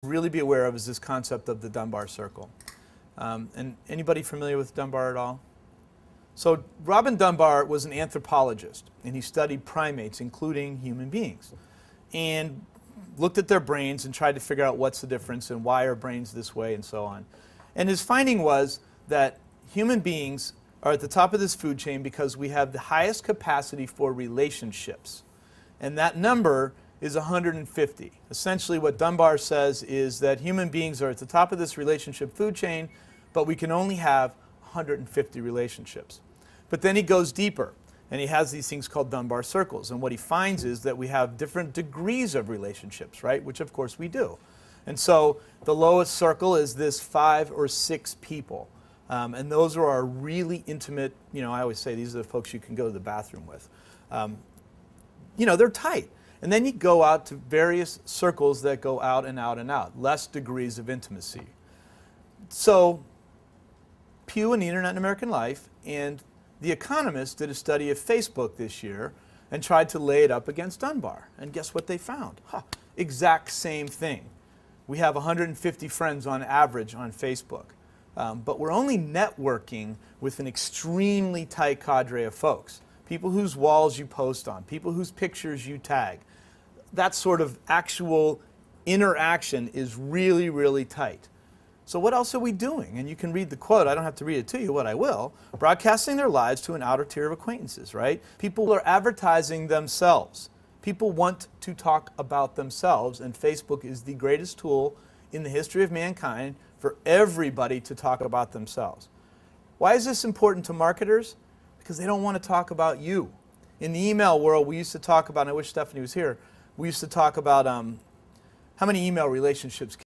really be aware of is this concept of the Dunbar circle. And anybody familiar with Dunbar at all? So Robin Dunbar was an anthropologist, and he studied primates, including human beings, and looked at their brains and tried to figure out what's the difference and why are brains this way and so on. And his finding was that human beings are at the top of this food chain because we have the highest capacity for relationships. And that number is 150. Essentially what Dunbar says is that human beings are at the top of this relationship food chain, but we can only have 150 relationships. But then he goes deeper, and he has these things called Dunbar circles. And what he finds is that we have different degrees of relationships, right? Which of course we do. And so the lowest circle is this 5 or 6 people. And those are our really intimate, I always say these are the folks you can go to the bathroom with. They're tight. And then you go out to various circles that go out and out and out, less degrees of intimacy. So Pew and the Internet in American Life and The Economist did a study of Facebook this year and tried to lay it up against Dunbar. And guess what they found? Exact same thing. We have 150 friends on average on Facebook. But we're only networking with an extremely tight cadre of folks. People whose walls you post on, people whose pictures you tag. That sort of actual interaction is really, really tight. So what else are we doing? And you can read the quote. I don't have to read it to you, but I will. Broadcasting their lives to an outer tier of acquaintances, right? People are advertising themselves. People want to talk about themselves, and Facebook is the greatest tool in the history of mankind for everybody to talk about themselves. Why is this important to marketers? Because they don't want to talk about you. In the email world, we used to talk about, and I wish Stephanie was here, we used to talk about how many email relationships